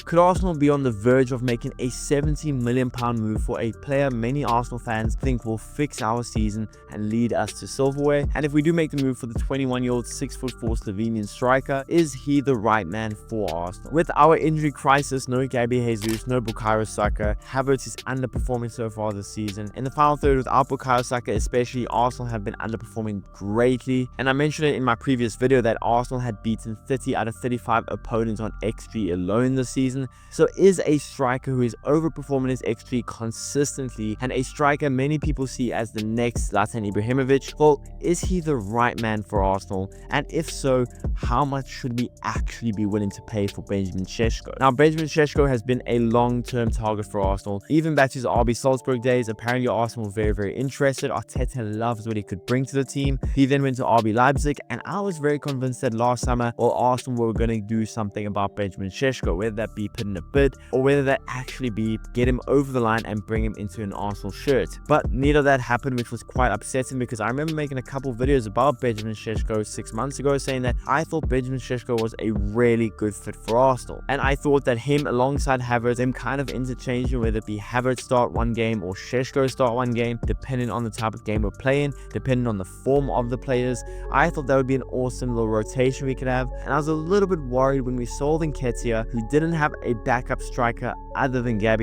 Could Arsenal be on the verge of making a £70 million move for a player many Arsenal fans think will fix our season and lead us to silverware? And if we do make the move for the 21-year-old 6'4" Slovenian striker, is he the right man for Arsenal? With our injury crisis, no Gabriel, no Bukayo, Saka, Havertz is underperforming so far this season. In the final third without Bukayo, Saka especially, Arsenal have been underperforming greatly. And I mentioned it in my previous video that Arsenal had beaten 30 out of 35 opponents on XG alone this season. So is a striker who is overperforming his XG consistently, and a striker many people see as the next Zlatan Ibrahimovic, well, is he the right man for Arsenal? And if so, how much should we actually be willing to pay for Benjamin Sesko? Now, Benjamin Sesko has been a long-term target for Arsenal. Even back to his RB Salzburg days, apparently Arsenal were very interested. Arteta loves what he could bring to the team. He then went to RB Leipzig, and I was very convinced that last summer, well, Arsenal were going to do something about Benjamin Sesko, whether that be put in a bid or whether that actually be get him over the line and bring him into an Arsenal shirt. But neither of that happened, which was quite upsetting, because I remember making a couple videos about Benjamin Sesko 6 months ago saying that I thought Benjamin Sesko was a really good fit for Arsenal, and I thought that him alongside Havertz, them kind of interchanging, whether it be Havertz start one game or Sesko start one game, depending on the type of game we're playing, depending on the form of the players, I thought that would be an awesome little rotation we could have. And I was a little bit worried when we sold Nketiah, who didn't have a backup striker other than Gabriel,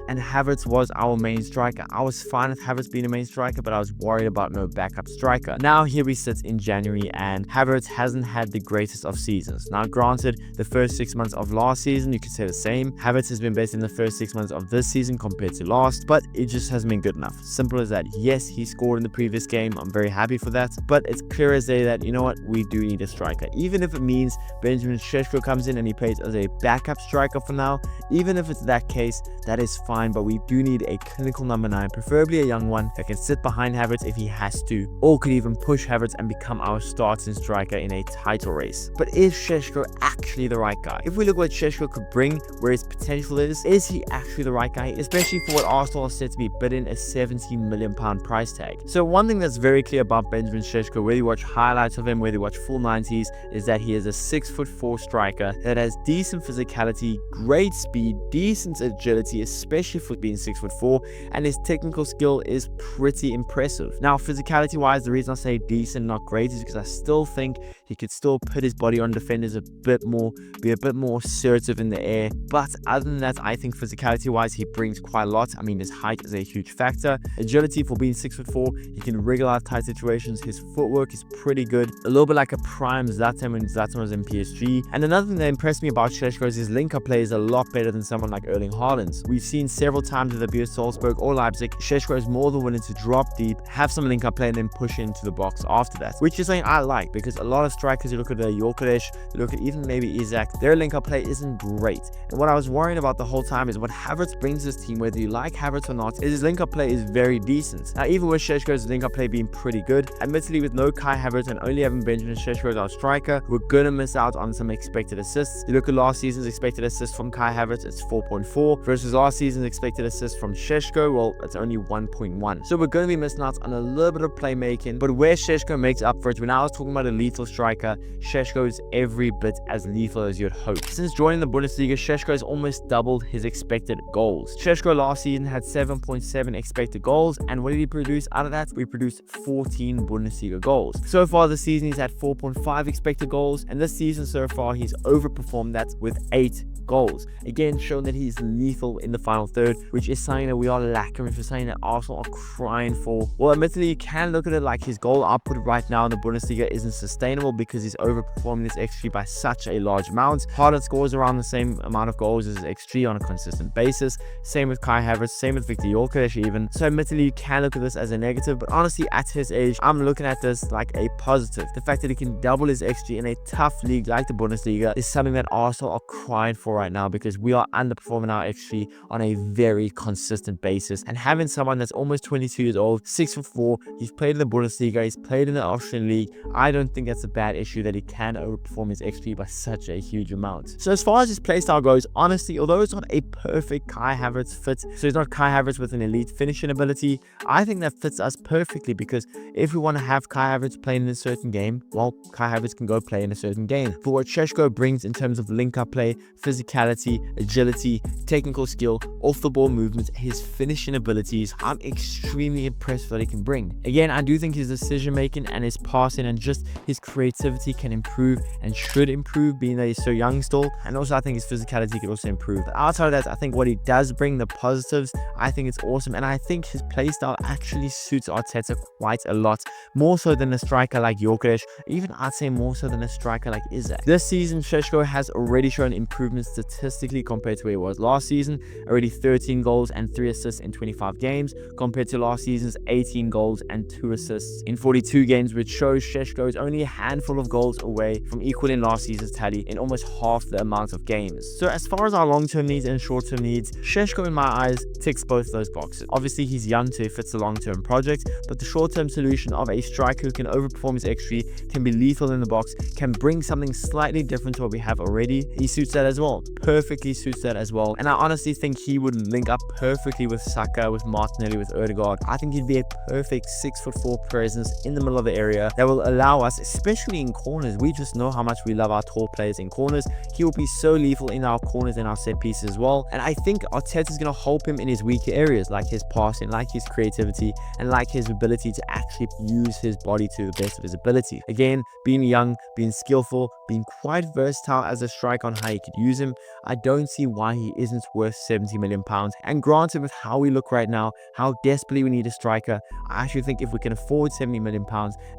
and Havertz was our main striker. I was fine with Havertz being a main striker, but I was worried about no backup striker. Now here we sit in January, and Havertz hasn't had the greatest of seasons. Now granted, the first 6 months of last season, you could say the same. Havertz has been better in the first 6 months of this season compared to last, but it just hasn't been good enough. Simple as that. Yes, he scored in the previous game. I'm very happy for that, but it's clear as day that, you know what, we do need a striker. Even if it means Benjamin Sesko comes in and he plays as a backup striker for now, even if it's that case, that is fine, but we do need a clinical number 9, preferably a young one that can sit behind Havertz if he has to, or could even push Havertz and become our starting striker in a title race. But is Sesko actually the right guy? If we look what Sesko could bring, where his potential is he actually the right guy? Especially for what Arsenal are said to be bidding a £70 million price tag. So one thing that's very clear about Benjamin Sesko, whether you watch highlights of him, whether you watch full 90s, is that he is a 6'4" striker that has decent physicality, great speed, decent agility, especially for being 6'4", and his technical skill is pretty impressive. Now, physicality wise, the reason I say decent, not great, is because I still think he could still put his body on defenders a bit more, be a bit more assertive in the air. But other than that, I think physicality wise, he brings quite a lot. I mean, his height is a huge factor. Agility, for being 6'4", he can wriggle out tight situations. His footwork is pretty good, a little bit like a prime Zlatan when Zlatan was in PSG. And another thing that impressed me about Sesko is his link-up play is a lot better than someone like Erling Haaland's. We've seen several times with the Salzburg or Leipzig, Sesko is more than willing to drop deep, have some link-up play, and then push into the box after that, which is something I like, because a lot of strikers, you look at Yorkeresh, you look at even maybe Isaac, their link-up play isn't great. And what I was worrying about the whole time is what Havertz brings this team, whether you like Havertz or not, is his link-up play is very decent. Now, even with Sesko's link-up play being pretty good, admittedly with no Kai Havertz and only having Benjamin Sesko as our striker, we're gonna miss out on some expected assists. You look at last season's expected assists from Kai Havertz, it's 4.4 versus last season's expected assists from Sesko, well, it's only 1.1. So we're going to be missing out on a little bit of playmaking, but where Sesko makes up for it, when I was talking about a lethal striker, Sesko is every bit as lethal as you'd hope. Since joining the Bundesliga, Sesko has almost doubled his expected goals. Sesko last season had 7.7 expected goals, and what did he produce out of that? We produced 14 Bundesliga goals. So far this season, he's had 4.5 expected goals, and this season so far, he's overperformed that with 8 goals. Again, showing that he's lethal in the final third, which is something that we are lacking, which is something that Arsenal are crying for. Well, admittedly, you can look at it like his goal output right now in the Bundesliga isn't sustainable because he's overperforming this XG by such a large amount. Haaland scores around the same amount of goals as XG on a consistent basis. Same with Kai Havertz, same with Victor Yorkeresh even. So admittedly, you can look at this as a negative, but honestly, at his age, I'm looking at this like a positive. The fact that he can double his XG in a tough league like the Bundesliga is something that Arsenal are crying for right now, because we are underperforming our XG on a very consistent basis. And having someone that's almost 22 years old, 6'4", he's played in the Bundesliga, he's played in the Austrian league, I don't think that's a bad issue that he can overperform his XG by such a huge amount. So as far as his playstyle goes, honestly, although it's not a perfect Kai Havertz fit, so it's not Kai Havertz with an elite finishing ability, I think that fits us perfectly, because if we want to have Kai Havertz playing in a certain game, well, Kai Havertz can go play in a certain game. For what Sesko brings in terms of link-up play, physicality, physicality, agility, technical skill, off the ball movement, his finishing abilities. I'm extremely impressed with what he can bring. Again, I do think his decision making and his passing and just his creativity can improve and should improve, being that he's so young still. And also I think his physicality could also improve. But outside of that, I think what he does bring, the positives, I think it's awesome. And I think his playstyle actually suits Arteta quite a lot, more so than a striker like Gyökeres, even I'd say more so than a striker like Isak. This season, Sesko has already shown improvements statistically compared to where he was last season. Already 13 goals and 3 assists in 25 games compared to last season's 18 goals and 2 assists in 42 games, which shows Sesko is only a handful of goals away from equaling last season's tally in almost half the amount of games. So as far as our long-term needs and short-term needs, Sesko in my eyes ticks both those boxes. Obviously he's young, so he fits the long-term project, but the short-term solution of a striker who can overperform his XG, can be lethal in the box, can bring something slightly different to what we have already, he suits that as well. Perfectly suits that as well. And I honestly think he would link up perfectly with Saka, with Martinelli, with Odegaard. I think he'd be a perfect 6'4" presence in the middle of the area that will allow us, especially in corners. We just know how much we love our tall players in corners. He will be so lethal in our corners and our set pieces as well. And I think Arteta is going to help him in his weaker areas, like his passing, like his creativity, and like his ability to actually use his body to the best of his ability. Again, being young, being skillful, being quite versatile as a striker on how you could use him, I don't see why he isn't worth £70 million. And granted, with how we look right now, how desperately we need a striker, I actually think if we can afford £70 million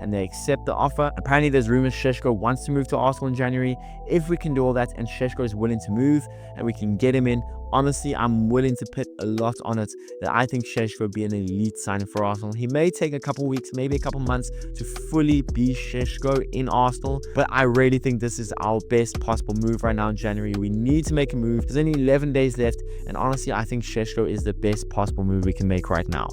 and they accept the offer, apparently there's rumors Sesko wants to move to Arsenal in January. If we can do all that and Sesko is willing to move and we can get him in, honestly, I'm willing to put a lot on it that I think Sesko would be an elite signing for Arsenal. He may take a couple weeks, maybe a couple months to fully be Sesko in Arsenal, but I really think this is our best possible move right now in January. We need to make a move. There's only 11 days left, and honestly, I think Sesko is the best possible move we can make right now.